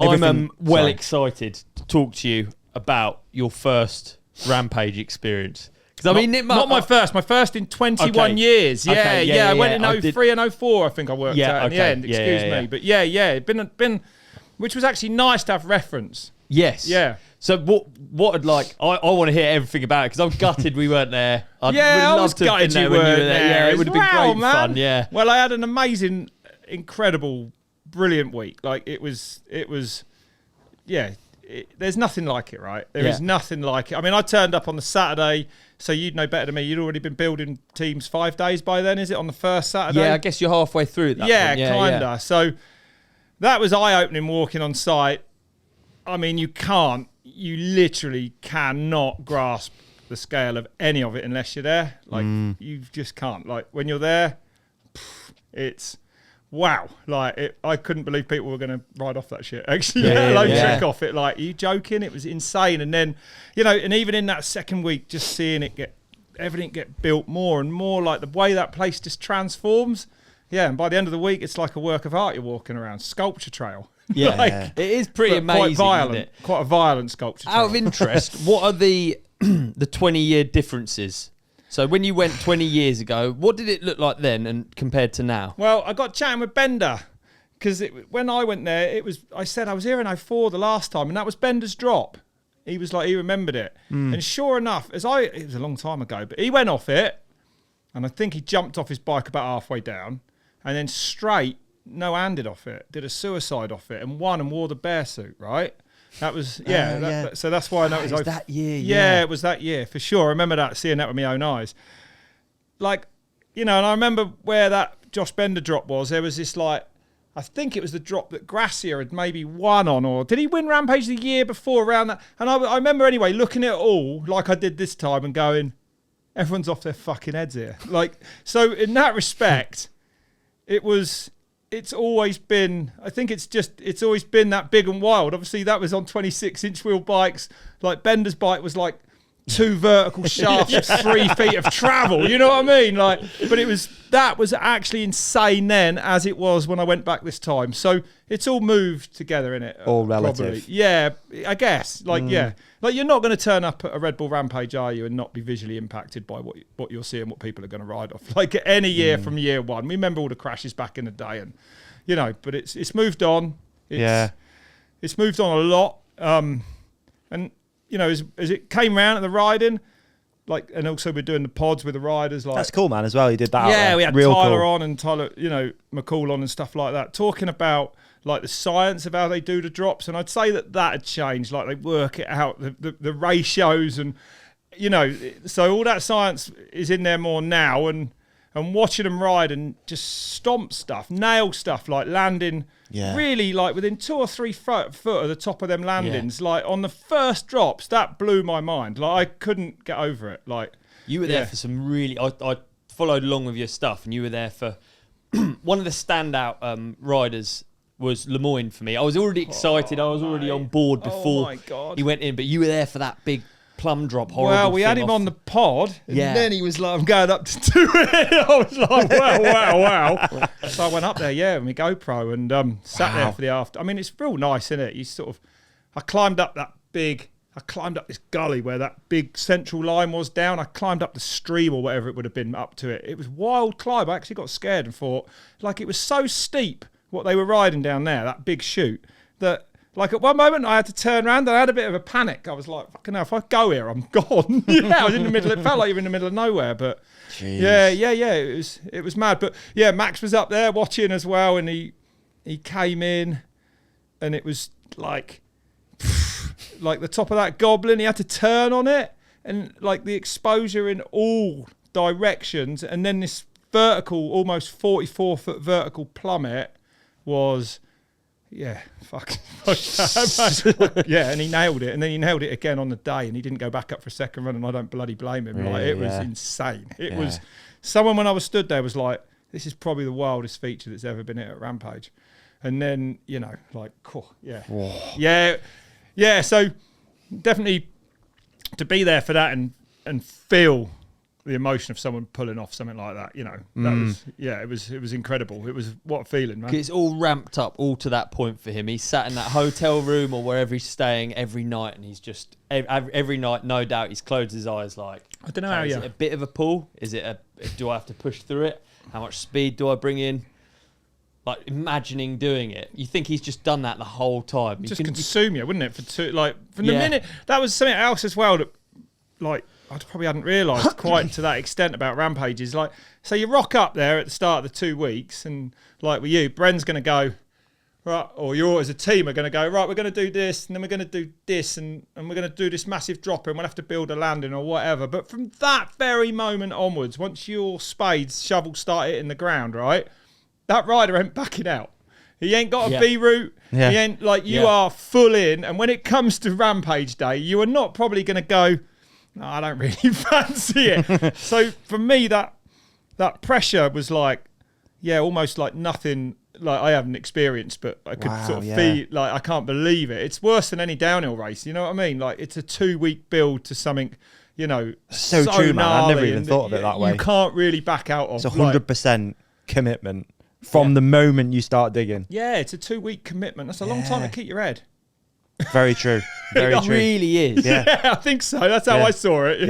I'm excited to talk to you about your first Rampage experience. Because I mean, not my first. My first in 21 years. Yeah. I went in 03 and 04. I think I worked out in the end. Excuse me, but yeah, been, which was actually nice to have reference. Yes. Yeah. So what I'd like, I want to hear everything about it because I'm gutted we weren't there. I was gutted you weren't there. Yeah, it would have been great fun. Yeah. Well, I had an amazing, incredible, brilliant week. Like it was. Yeah. There's nothing like it, right? There is nothing like it. I mean, I turned up on the Saturday, so you'd know better than me. You'd already been building teams 5 days by then, is it, on the first Saturday? Yeah, I guess you're halfway through that. Yeah, kinda. Yeah. So that was eye-opening walking on site. I mean, you literally cannot grasp the scale of any of it unless you're there. Like, you just can't. Like, when you're there, it's... wow, I couldn't believe people were going to ride off that shit. Actually, trick off it. Like, are you joking? It was insane. And then, and even in that second week, just seeing everything get built more and more, like the way that place just transforms. Yeah, and by the end of the week, it's like a work of art you're walking around, sculpture trail. Yeah, it is pretty amazing. Quite violent, isn't it? Quite a violent sculpture trail. Out of interest, what are the 20-year differences? So when you went 20 years ago, what did it look like then and compared to now? Well, I got chatting with Bender because when I went there, I said I was here in 04 the last time, and that was Bender's drop. He was like, he remembered it. And sure enough, it was a long time ago, but he went off it, and I think he jumped off his bike about halfway down, and then straight, no-handed off it, did a suicide off it, and won and wore the bear suit, right? That was, so that's why I know it was that year. Yeah, it was that year, for sure. I remember seeing that with my own eyes. Like, and I remember where that Josh Bender drop was. There was this, I think it was the drop that Gracia had maybe won on, or did he win Rampage the year before around that? And I remember anyway, looking at it all, like I did this time, and going, everyone's off their fucking heads here. So in that respect, it's always been, I think it's always been that big and wild. Obviously, that was on 26-inch wheel bikes. Like, Bender's bike was like 2 vertical shafts of 3 feet of travel. You know what I mean? But that was actually insane then, as it was when I went back this time. So it's all moved together in it. All relative. Probably. Yeah, I guess. Yeah. Like, you're not going to turn up at a Red Bull Rampage, are you, and not be visually impacted by what you're seeing, what people are going to ride off. Like, any year from year one. We remember all the crashes back in the day, and but it's moved on. It's moved on a lot. And as it came round at the riding, and also we're doing the pods with the riders. That's cool, man, as well. You did that. Yeah, we had Tyler on and Tyler, McCall on and stuff like that, talking about the science of how they do the drops. And I'd say that had changed. Like, they work it out, the ratios, and so all that science is in there more now. And watching them ride and just stomp stuff, nail stuff, like landing really within 2 or 3 foot of the top of them landings. Like, on the first drops, that blew my mind. Like, I couldn't get over it. Like, you were there for some really, I followed along with your stuff, and you were there for one of the standout riders was Moine for me. I was already excited. I was already on board before he went in, but you were there for that big plumb drop. Well, we had him on the pod, and then he was like, I'm going up to do it. I was like, wow. So I went up there, with my GoPro, and sat there for the after. I mean, it's real nice, isn't it? I climbed up this gully where that big central line was down. I climbed up the stream or whatever it would have been up to it. It was a wild climb. I actually got scared and thought, it was so steep what they were riding down there, that big chute, that at one moment I had to turn around and I had a bit of a panic. I was like, fucking hell, if I go here, I'm gone. I was in the middle. It felt like you were in the middle of nowhere, but jeez. It was mad. But yeah, Max was up there watching as well, and he came in, and it was like the top of that goblin. He had to turn on it, and the exposure in all directions, and then this vertical, almost 44-foot vertical plummet was, fuck that, man. And he nailed it, and then he nailed it again on the day, and he didn't go back up for a second run, and I don't bloody blame him. It was insane. It was, someone when I was stood there was like, this is probably the wildest feature that's ever been hit at Rampage. And then, cool, so definitely to be there for that and feel the emotion of someone pulling off something like that. That was it was incredible. It was what a feeling, man. It's all ramped up all to that point for him. He's sat in that hotel room or wherever he's staying every night, and he's just every night, no doubt, he's closed his eyes like, I don't know how. Is it a bit of a pull? Is it do I have to push through it? How much speed do I bring in? Like imagining doing it, you think he's just done that the whole time. Just consume you, wouldn't it? From the minute that was something else as well that, like, I probably hadn't realised quite to that extent about rampages. Like, so you rock up there at the start of the 2 weeks, and like with you, Bren's going to go right, or you as a team are going to go right. We're going to do this, and then we're going to do this, and we're going to do this massive dropper, and we'll have to build a landing or whatever. But from that very moment onwards, once your spades shovel start hitting the ground, right. That rider ain't backing out. He ain't got a B route. Yeah. He ain't like you are full in. And when it comes to Rampage Day, you are not probably going to go, no, I don't really fancy it. So for me, that pressure was like, almost like nothing like I haven't experienced, but I could sort of feel like I can't believe it. It's worse than any downhill race. You know what I mean? Like it's a 2-week build to something, so true, man. I never even thought of it that way. You can't really back out of. It's 100% commitment. From the moment you start digging. Yeah, it's a 2-week commitment. That's a long time to keep your head. Very true. Very true. It really is. Yeah, I think so. That's how I saw it.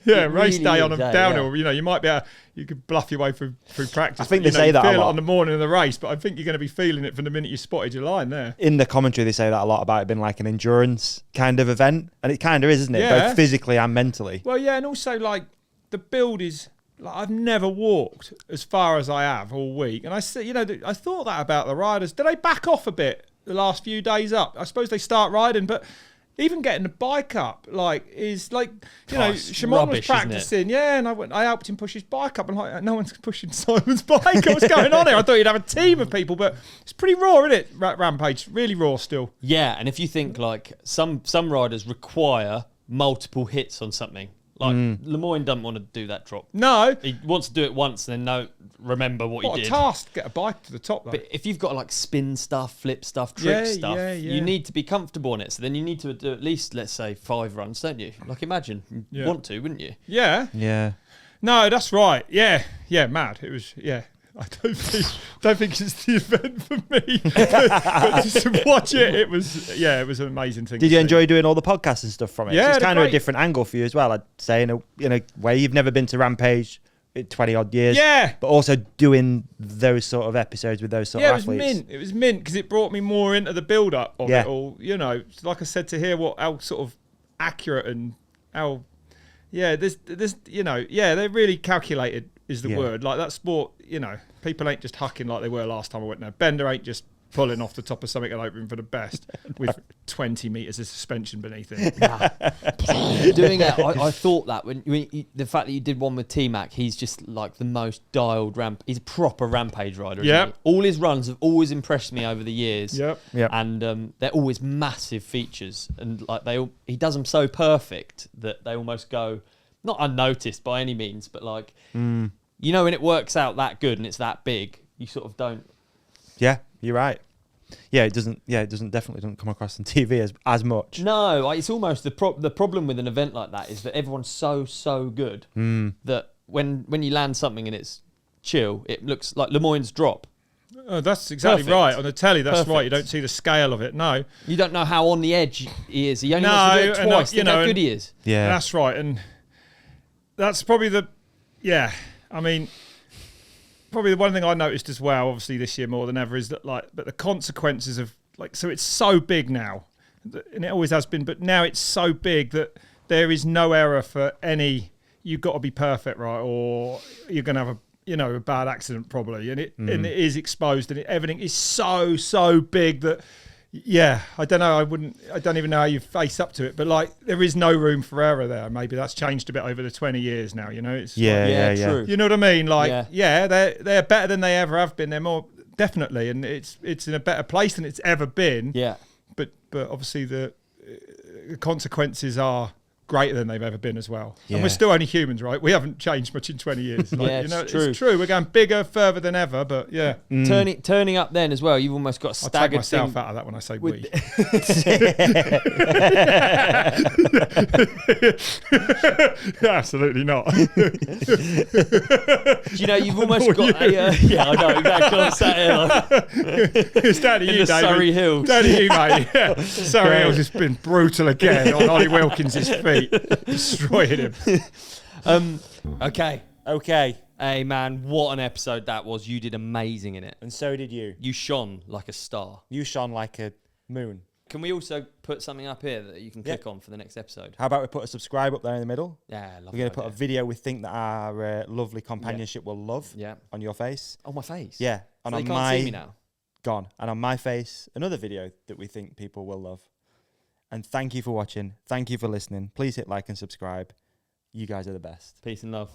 Yeah, race day on a downhill. You might be you could bluff your way through practice. I think they say that feel a lot on the morning of the race, but I think you're going to be feeling it from the minute you spotted your line there. In the commentary, they say that a lot about it being like an endurance kind of event, and it kind of is, isn't it? Both physically and mentally. Well, yeah, and also like the build is. Like I've never walked as far as I have all week, and I said, I thought that about the riders. Do they back off a bit the last few days up? I suppose they start riding, but even getting the bike up, is like, Shimon was practicing, and I helped him push his bike up, and like no one's pushing Simon's bike. What's going on here? I thought you'd have a team of people, but it's pretty raw, isn't it? Rampage, really raw still. Yeah, and if you think like some riders require multiple hits on something. Like Moine doesn't want to do that drop. No, he wants to do it once and then remember what he did. What a task to get a bike to the top, though. But if you've got like spin stuff, flip stuff, trick stuff, you need to be comfortable on it. So then you need to do at least, let's say, 5 runs, don't you? Like imagine, you want to, wouldn't you? Yeah. Yeah. No, that's right. Yeah, mad. It was I don't think it's the event for me. but just to watch it, it was an amazing thing. Did you enjoy doing all the podcasts and stuff from it? Yeah, it's kind of a different angle for you as well. I'd say in a way you've never been to Rampage in 20 odd years. Yeah, but also doing those sort of episodes with those sort of athletes. It was mint because it brought me more into the build up of it all. Like I said, to hear how sort of accurate and how they're really calculated. Is the word. Like that sport, people ain't just hucking like they were last time I went there. Bender ain't just pulling off the top of something and hoping for the best with 20 metres of suspension beneath it. Doing it, I thought that when the fact that you did one with T-Mac, he's just like the most dialed he's a proper rampage rider. Yeah. All his runs have always impressed me over the years. Yep. And they're always massive features, and like he does them so perfect that they almost go not unnoticed by any means, but like when it works out that good and it's that big, you sort of don't. Yeah, you're right. It definitely doesn't come across on TV as much. No, it's almost the problem with an event like that is that everyone's so good that when you land something and it's chill, it looks like Lemoine's drop. Oh, that's exactly right. On the telly, that's right. You don't see the scale of it. No, you don't know how on the edge he is. He only wants to do it twice. Think how good he is. Yeah, that's right. And that's probably probably the one thing I noticed as well, obviously this year more than ever, is that but the consequences of so it's so big now, and it always has been, but now it's so big that there is no error for any. You've got to be perfect, right, or you're going to have a bad accident probably, and it is exposed, and everything is so big that. Yeah, I don't know. I don't even know how you face up to it, but there is no room for error there. Maybe that's changed a bit over the 20 years now. It's true. You know what I mean? They're better than they ever have been. They're more definitely, and it's in a better place than it's ever been. Yeah, but obviously the consequences are greater than they've ever been as well. Yeah. And we're still only humans, right? We haven't changed much in 20 years. Like, Yeah, you know, it's true. it's true. We're going bigger, further than ever, but yeah. Turning up then as well, you've almost got a I'll take staggered myself thing. out of that when I say we. Absolutely not. You know, you've almost got a... yeah, I know, exactly. I'm sat here like, It's down to in you, the David. Surrey Hills. Down to you, mate. Yeah. Surrey Hills has been brutal again on Ollie Wilkins' feet. Destroying him. Okay. Okay. Hey, man, what an episode that was. You did amazing in it. And so did you. You shone like a star. You shone like a moon. Can we also put something up here that you can click on for the next episode? How about we put a subscribe up there in the middle? Yeah, love We're going to put a video we think that our lovely companionship will love on your face. On my face? Yeah. So And they on can't see me now? Gone. And on my face, another video that we think people will love. And thank you for watching. Thank you for listening. Please hit like and subscribe. You guys are the best. Peace and love.